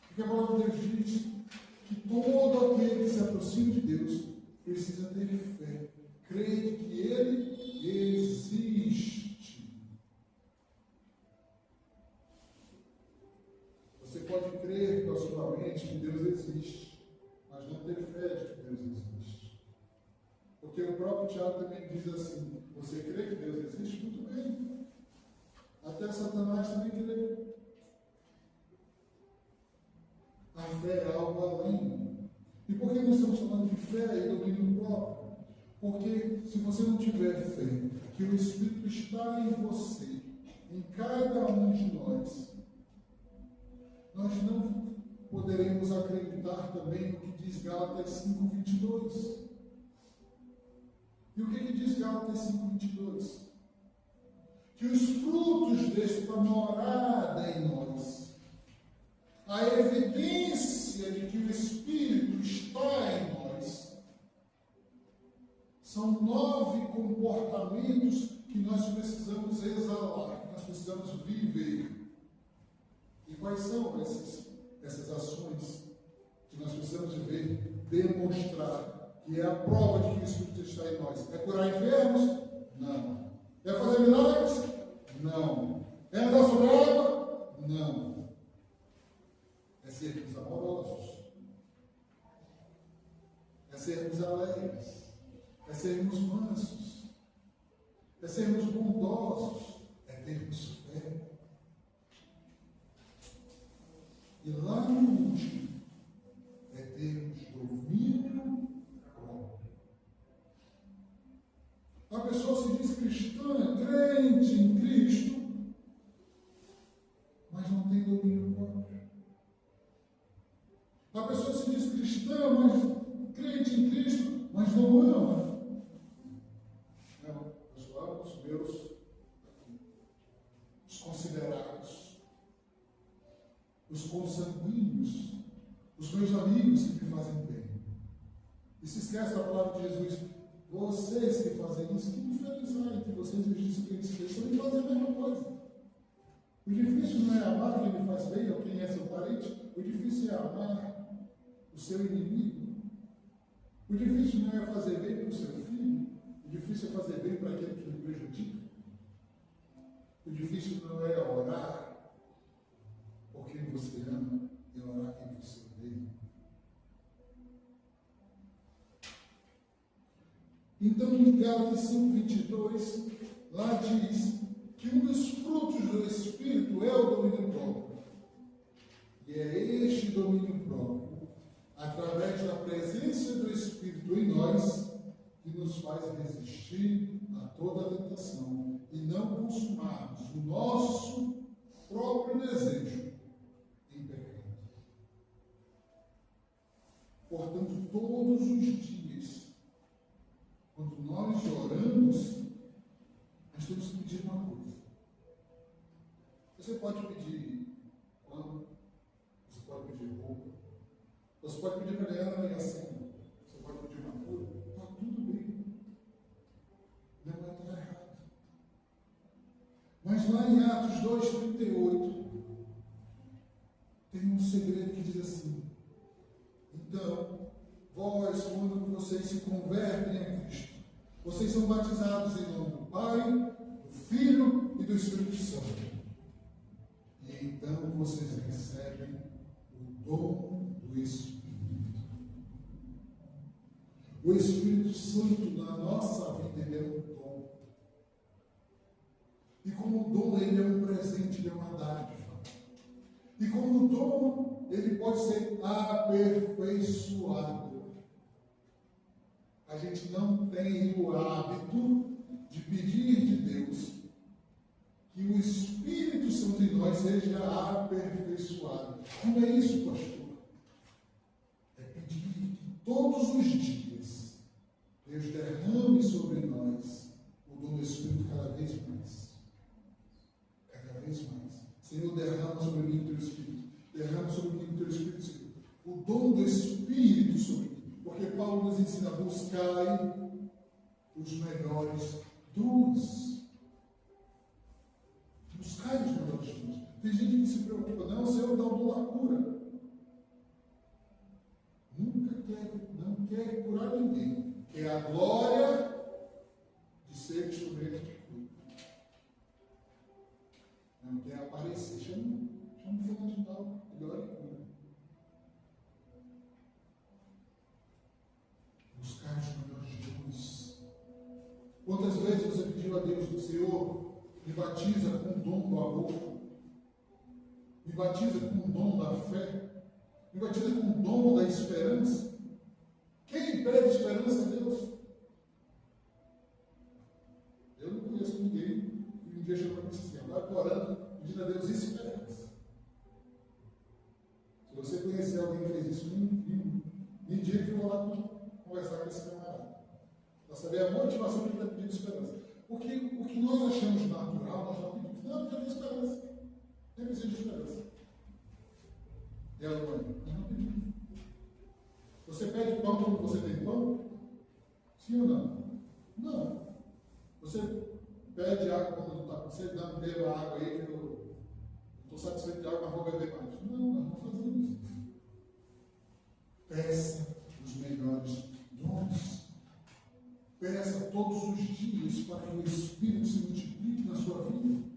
Porque a palavra de Deus diz que todo aquele que se aproxima Porque o próprio Tiago também diz assim: você crê que Deus existe? Muito bem. Até Satanás também crê. A fé é algo além. E por que nós estamos falando de fé e domínio próprio? Porque se você não tiver fé, que o Espírito está em você, em cada um de nós não poderemos acreditar também no que diz Gálatas 5:22. E o que diz Gálatas 5:22? Que os frutos desta morada em nós, a evidência de que o Espírito está em nós, são 9 comportamentos que nós precisamos exalar, que nós precisamos viver. E quais são essas ações que nós precisamos viver, demonstrar, que é a prova de que o Espírito está em nós? É curar enfermos? Não. É fazer milagres? Não. É andar sobre a água? Não. É sermos amorosos. É sermos alegres. É sermos mansos. É sermos bondosos. É termos fé. E lá no último, é termos domínio próprio. A pessoa se diz cristã, crente em Cristo, mas não tem domínio próprio. A pessoa se diz cristã, mas crente em Cristo, mas não ama. Não, eu só amo os meus, os considerados, os consanguíneos, os meus amigos que me fazem bem. E se esquece da palavra de Jesus: vocês que fazem isso, que diferença há entre vocês e os discípulos? Eles também fazem a mesma coisa. O difícil não é amar quem me faz bem ou quem é seu parente. O difícil é amar o seu inimigo. O difícil não é fazer bem para o seu filho. O difícil é fazer bem para aquele que lhe prejudica. O difícil não é orar por quem você ama, é orar quem você odeia. Então, em Gálatas 5:22, lá diz que um dos frutos do Espírito é o domínio próprio. E é este domínio próprio, através da presença do Espírito em nós, que nos faz resistir a toda tentação e não consumarmos o nosso próprio desejo em pecado. Portanto, todos os dias, quando nós oramos, nós temos que pedir uma coisa. Você pode pedir pão, você pode pedir roupa, você pode pedir para ganhar na ligação, você pode pedir uma cura, está tudo bem. Não vai estar errado. Mas lá em Atos 2:38, tem um segredo que diz assim: então, vós, quando vocês se convertem a Cristo, vocês são batizados em nome do Pai, do Filho e do Espírito Santo. E então vocês recebem o dom do Espírito. O Espírito Santo na nossa vida, ele é um dom. E como dom, ele é um presente, ele é uma dádiva. E como dom, ele pode ser aperfeiçoado. A gente não tem o hábito de pedir de Deus que o Espírito Santo em nós seja aperfeiçoado. Como é isso, pastor? É pedir que todos os dias Deus derrame sobre nós o dom do Espírito cada vez mais. Cada vez mais. Senhor, derrama sobre mim o teu Espírito. Derrama sobre mim o teu Espírito, Senhor. O dom do Espírito sobre mim. Porque Paulo nos ensina a buscar os melhores dons. Buscar os melhores dons. Tem gente que se preocupa: não, Senhor, dá o dom da cura. Não quer curar ninguém. Quer a glória de ser instrumento de cura. Não quer aparecer. Chama o fulano de tal, ele ora e cura. Buscar os melhores dons. Quantas vezes você pediu a Deus do Senhor, me batiza com o dom do amor, me batiza com o dom da fé, me batiza com o dom da esperança? Quem pede esperança a Deus? Eu não conheço ninguém que um dia chegou para mim assim, vai orando, pedindo a Deus esperança. Se você conhecer alguém que fez isso, me diga que eu vou lá conversar com esse camarada, para saber a motivação que ele está pedindo esperança. Porque o que nós achamos natural, nós já pedimos. Não, eu já tenho esperança. Eu preciso de esperança. E ela vai, nós não pedimos. Você pede pão quando você tem pão? Sim ou não? Não. Você pede água quando não está com sede? Não, beba água aí que eu estou satisfeito de água, mas vou beber mais. Não, nós não fazemos isso. Peça os melhores dons. Peça todos os dias para que o Espírito se multiplique na sua vida.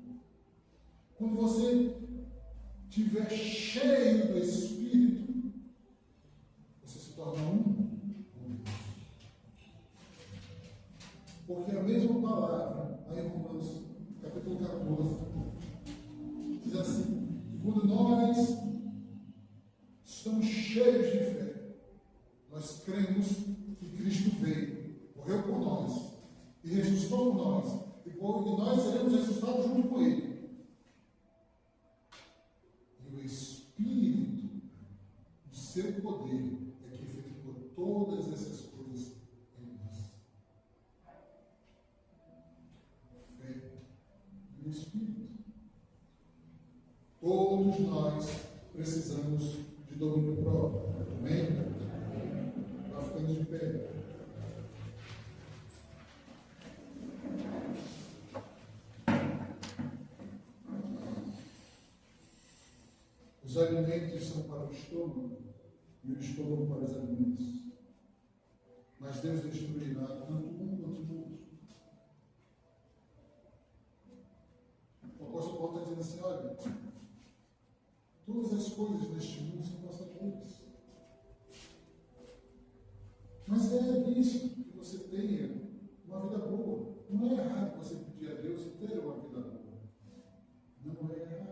Quando você estiver cheio do Espírito, você se torna um com Deus. Porque a mesma palavra, lá em Romanos, capítulo 14, diz assim: quando nós estamos cheios de fé, nós cremos que Cristo veio, morreu por nós e ressuscitou por nós, e nós seremos ressuscitados junto com Ele. E o Espírito, o seu poder, é que efetua todas essas coisas em nós. Fé e o Espírito. Todos nós precisamos de domínio próprio. Amém? Está ficando de pé. Os alimentos são para o estômago e o estômago para os alimentos. Mas Deus destruirá tanto um quanto o outro. O apóstolo Paulo está dizendo assim: olha, todas as coisas neste mundo são passageiras. Mas é disso que você tenha uma vida boa. Não é errado você pedir a Deus e ter uma vida boa. Não é errado.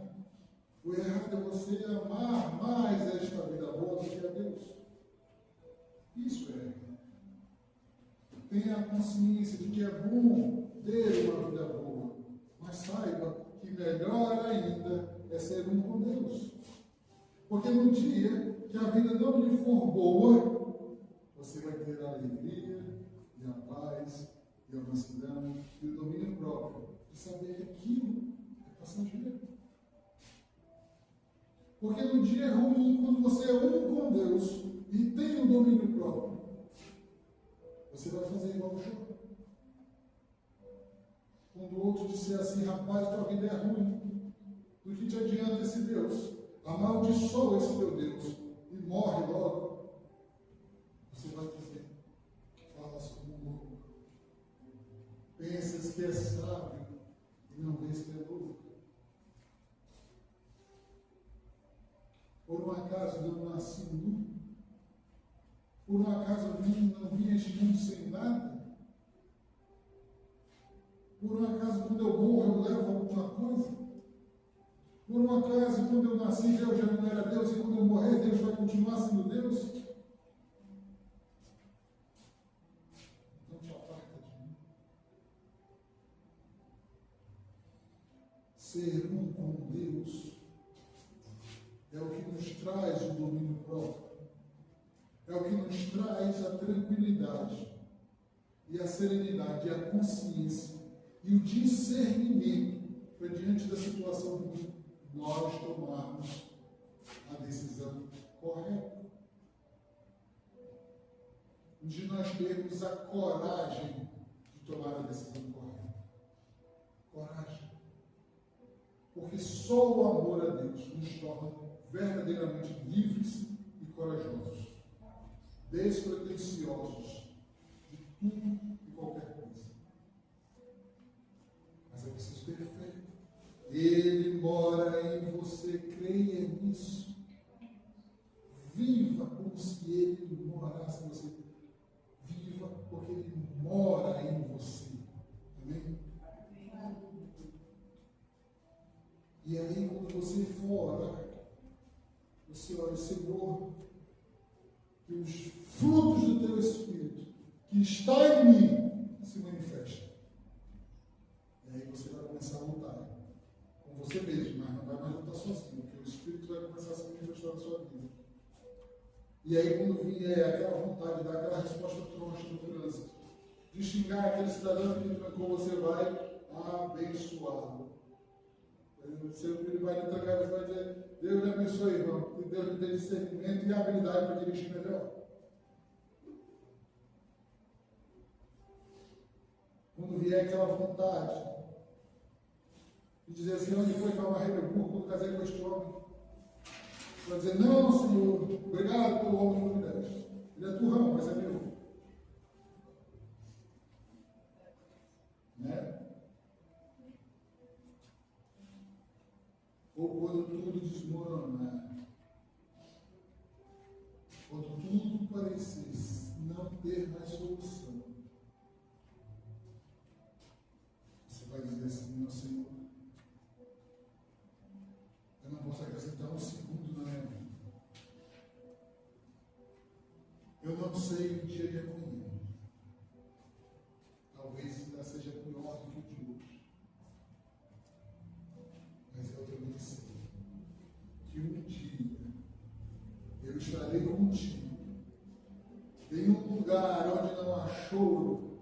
O errado é você amar mais esta vida boa do que a Deus. Isso é errado. Tenha a consciência de que é bom ter uma vida boa, mas saiba que melhor ainda é ser um com Deus. Porque no dia que a vida não lhe for boa, você vai ter a alegria e a paz e a mansidão e o domínio próprio de saber que aquilo é passageiro. Porque no dia ruim, quando você é um com Deus e tem o domínio próprio, você vai fazer igual o Jó. Quando o outro disser assim: rapaz, tua vida é ruim, do que te adianta esse Deus? Amaldiçoa esse teu Deus e morre logo. Você vai dizer: falas como um louco. Pensas que é sábio e não vês que é louco. Por um acaso não nasci nu? Por um acaso não vim a este mundo sem nada? Por um acaso, quando eu morro, eu levo alguma coisa? Por um acaso, quando eu nasci, Deus já não era Deus, e quando eu morrer, Deus vai continuar sendo Deus? Então te aparta de mim. Ser um com Deus é o que nos traz o domínio próprio. É o que nos traz a tranquilidade e a serenidade e a consciência e o discernimento para, diante da situação ruim, nós tomarmos a decisão correta. De nós termos a coragem de tomar a decisão correta. Coragem. Porque só o amor a Deus nos torna verdadeiramente livres e corajosos, despretensiosos de tudo e qualquer coisa. Mas é preciso ter fé. Ele mora em você, creia nisso. Viva como se Ele morasse em você. Viva porque Ele mora em você. orações, Senhor, que os frutos do teu Espírito, que está em mim, se manifestem. E aí você vai começar a lutar com você mesmo, mas não vai mais lutar sozinho, porque o Espírito vai começar a se manifestar na sua vida. E aí, quando vier aquela vontade de dar aquela resposta troncha no trânsito, de xingar aquele cidadão que trancou, você vai abençoá-lo. Ele vai lhe trancar, você vai dizer: Deus lhe abençoe, irmão, que Deus lhe dê discernimento e habilidade para dirigir melhor. Quando vier aquela vontade de dizer assim: onde foi que eu amarrei meu burro quando casei com este homem? Você vai dizer: não, Senhor, obrigado pelo homem que me deste. Ele é turrão, mas é meu. Né? Ou quando tudo desmoronar, quando tudo parecesse não ter mais solução, você vai dizer assim: meu Senhor, eu não posso acrescentar um segundo na minha vida. Eu não sei o dia de amanhã. Talvez ainda seja pior do que o de hoje. Mas eu também sei que um dia eu estarei contigo em um lugar onde não há choro,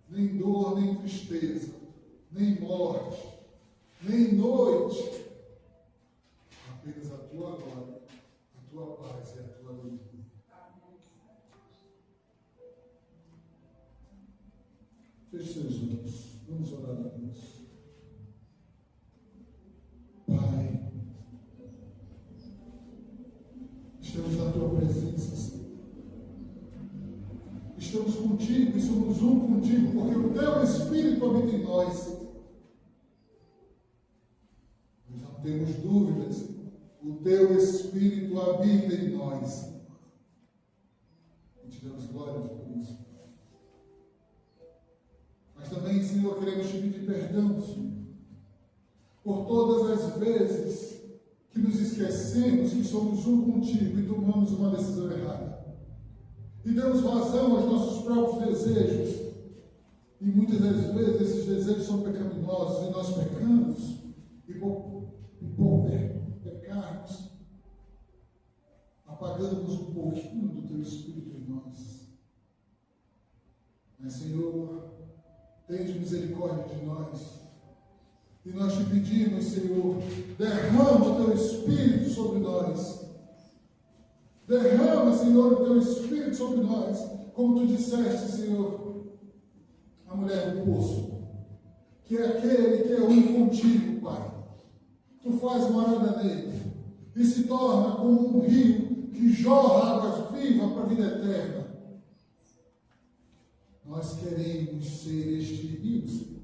nem dor, nem tristeza, nem morte, nem noite. Apenas a tua glória, a tua paz e a tua alegria. Feche seus olhos. Vamos orar a Deus. Pai, estamos na tua presença, Senhor. Estamos contigo e somos um contigo, porque o teu Espírito habita em nós, Senhor. Nós não temos dúvidas, Senhor. O teu Espírito habita em nós, Senhor. E te damos glória por isso. Mas também, Senhor, queremos te pedir perdão, Senhor, por todas as vezes que nos esquecemos que somos um contigo e tomamos uma decisão errada. E damos vazão aos nossos próprios desejos. E muitas das vezes esses desejos são pecaminosos e nós pecamos. E por pecarmos, apagamos um pouquinho do teu Espírito em nós. Mas, Senhor, tende misericórdia de nós. E nós te pedimos, Senhor, derrama o teu Espírito sobre nós. Derrama, Senhor, o teu Espírito sobre nós. Como tu disseste, Senhor, a mulher do poço, que é aquele que é um contigo, Pai. Tu faz morada nele e se torna como um rio que jorra águas vivas para a vida eterna. Nós queremos ser este rio, Senhor.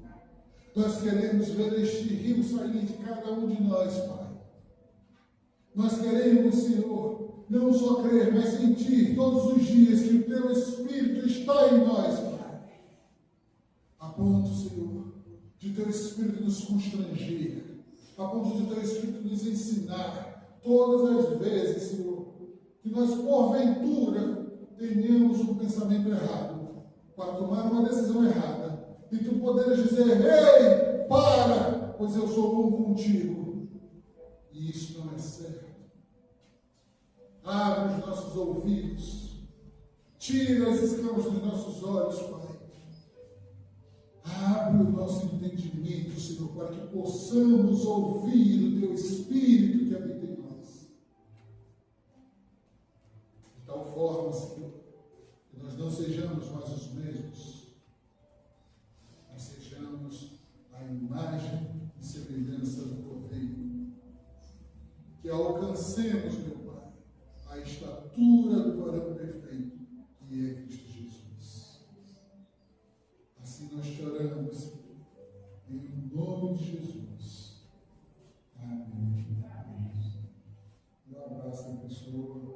Nós queremos ver este rio sair de cada um de nós, Pai. Nós queremos, Senhor, não só crer, mas sentir todos os dias que o teu Espírito está em nós, Pai. A ponto, Senhor, de teu Espírito nos constranger, a ponto de teu Espírito nos ensinar todas as vezes, Senhor, que nós, porventura, tenhamos um pensamento errado, para tomar uma decisão errada, e tu poderes dizer: ei, para, pois eu sou um contigo. E isso não é certo. Abre os nossos ouvidos, tira as escamas dos nossos olhos, Pai. Abre o nosso entendimento, Senhor, para que possamos ouvir o teu Espírito que habita em nós. De tal forma, Senhor, que nós não sejamos mais os mesmos, mas sejamos a imagem e semelhança do Cordeiro. Que alcancemos, meu Pai, a estatura do varão perfeito, que é Cristo Jesus. Assim nós choramos, em nome de Jesus. Amém. Um abraço, pessoa.